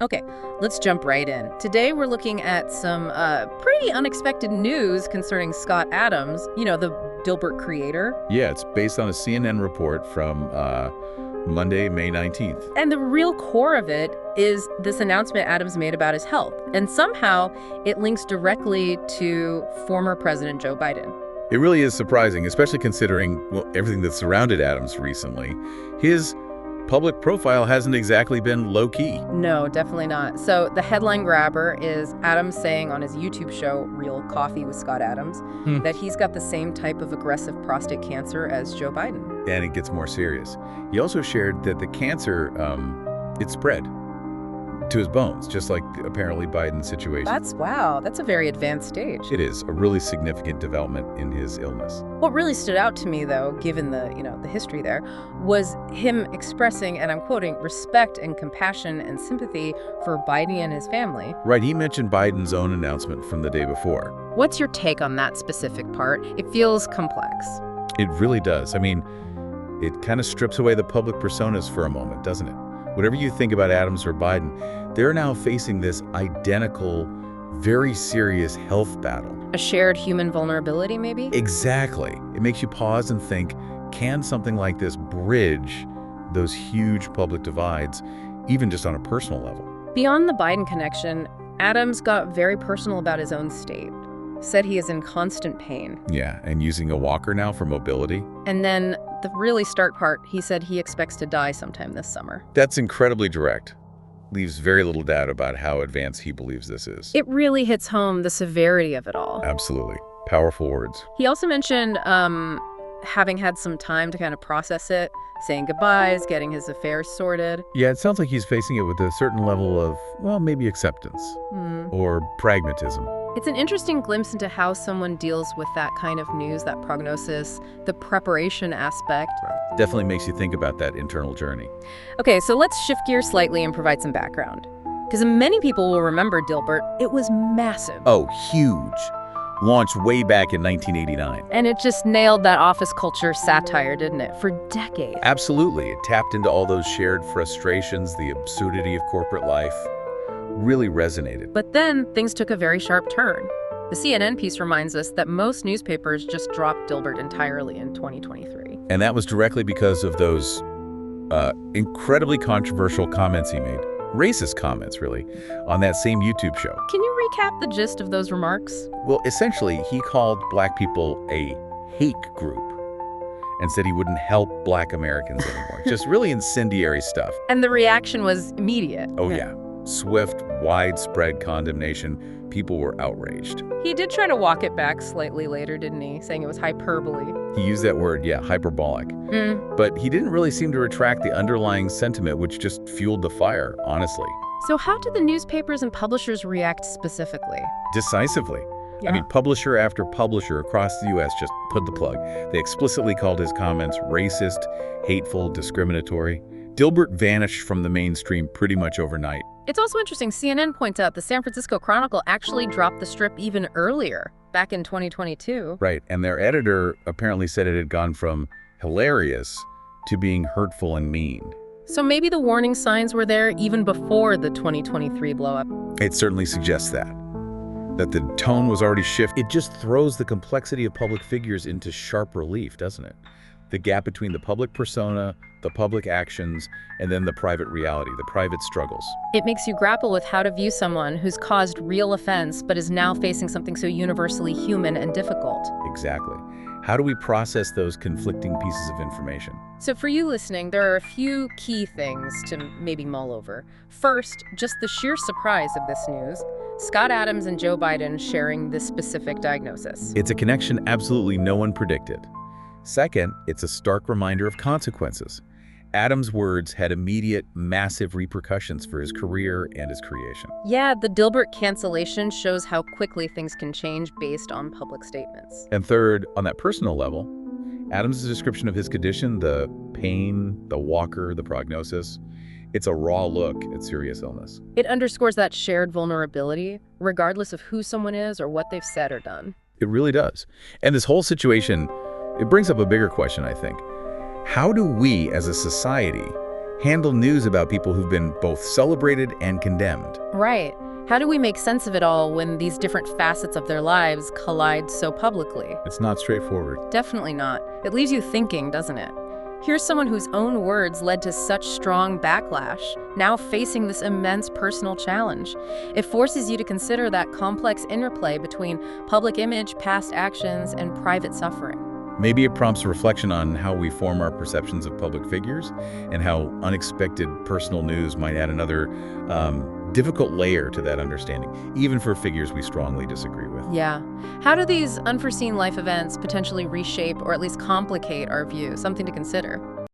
Okay, let's jump right in. Today we're looking at some pretty unexpected news concerning Scott Adams, the Dilbert creator. Yeah, it's based on a CNN report from Monday, May 19th. And the real core of it is this announcement Adams made about his health. And somehow it links directly to former President Joe Biden. It really is surprising, especially considering, well, everything that surrounded Adams recently. His public profile hasn't exactly been low-key. No, definitely not. So the headline grabber is Adams saying on his YouTube show, Real Coffee with Scott Adams, that he's got the same type of aggressive prostate cancer as Joe Biden. And it gets more serious. He also shared that the cancer, it spread to his bones, just like apparently Biden's situation. That's a very advanced stage. It is a really significant development in his illness. What really stood out to me, though, given the history there, was him expressing, and I'm quoting, respect and compassion and sympathy for Biden and his family. Right, he mentioned Biden's own announcement from the day before. What's your take on that specific part? It feels complex. It really does. I mean, it kind of strips away the public personas for a moment, doesn't it? Whatever you think about Adams or Biden, they're now facing this identical, very serious health battle. A shared human vulnerability, maybe? Exactly. It makes you pause and think, can something like this bridge those huge public divides, even just on a personal level? Beyond the Biden connection, Adams got very personal about his own state. Said he is in constant pain. Yeah, and using a walker now for mobility. And then the really stark part, he said he expects to die sometime this summer. That's incredibly direct. Leaves very little doubt about how advanced he believes this is. It really hits home the severity of it all. Absolutely. Powerful words. He also mentioned having had some time to kind of process it, saying goodbyes, getting his affairs sorted. Yeah, it sounds like he's facing it with a certain level of, well, maybe acceptance or pragmatism. It's an interesting glimpse into how someone deals with that kind of news, that prognosis, the preparation aspect. Definitely makes you think about that internal journey. Okay, so let's shift gears slightly and provide some background. Because many people will remember Dilbert. It was massive. Oh, huge. Launched way back in 1989. And it just nailed that office culture satire, didn't it, for decades? Absolutely. It tapped into all those shared frustrations, the absurdity of corporate life. Really resonated. But then things took a very sharp turn. The CNN piece reminds us that most newspapers just dropped Dilbert entirely in 2023. And that was directly because of those incredibly controversial comments he made. Racist comments, really, on that same YouTube show. Can you recap the gist of those remarks? Well, essentially, he called black people a hate group and said he wouldn't help black Americans anymore. Just really incendiary stuff. And the reaction was immediate. Oh, yeah. Swift, widespread condemnation. People were outraged. He did try to walk it back slightly later, didn't he? Saying it was hyperbole. He used that word, yeah, hyperbolic. But he didn't really seem to retract the underlying sentiment, which just fueled the fire, honestly. So how did the newspapers and publishers react specifically? Decisively. Yeah. I mean, publisher after publisher across the U.S. just put the plug. They explicitly called his comments racist, hateful, discriminatory. Dilbert vanished from the mainstream pretty much overnight. It's also interesting, CNN points out the San Francisco Chronicle actually dropped the strip even earlier, back in 2022. Right, and their editor apparently said it had gone from hilarious to being hurtful and mean. So maybe the warning signs were there even before the 2023 blow-up. It certainly suggests that the tone was already shifted. It just throws the complexity of public figures into sharp relief, doesn't it? The gap between the public persona, the public actions, and then the private reality, the private struggles. It makes you grapple with how to view someone who's caused real offense but is now facing something so universally human and difficult. Exactly. How do we process those conflicting pieces of information? So for you listening, there are a few key things to maybe mull over. First, just the sheer surprise of this news. Scott Adams and Joe Biden sharing this specific diagnosis. It's a connection absolutely no one predicted. Second, it's a stark reminder of consequences. Adams' words had immediate, massive repercussions for his career and his creation. Yeah, the Dilbert cancellation shows how quickly things can change based on public statements. And third, on that personal level, Adams' description of his condition, the pain, the walker, the prognosis, it's a raw look at serious illness. It underscores that shared vulnerability, regardless of who someone is or what they've said or done. It really does. And this whole situation, it brings up a bigger question, I think. How do we, as a society, handle news about people who've been both celebrated and condemned? Right. How do we make sense of it all when these different facets of their lives collide so publicly? It's not straightforward. Definitely not. It leaves you thinking, doesn't it? Here's someone whose own words led to such strong backlash, now facing this immense personal challenge. It forces you to consider that complex interplay between public image, past actions, and private suffering. Maybe it prompts reflection on how we form our perceptions of public figures and how unexpected personal news might add another difficult layer to that understanding, even for figures we strongly disagree with. Yeah. How do these unforeseen life events potentially reshape or at least complicate our view? Something to consider.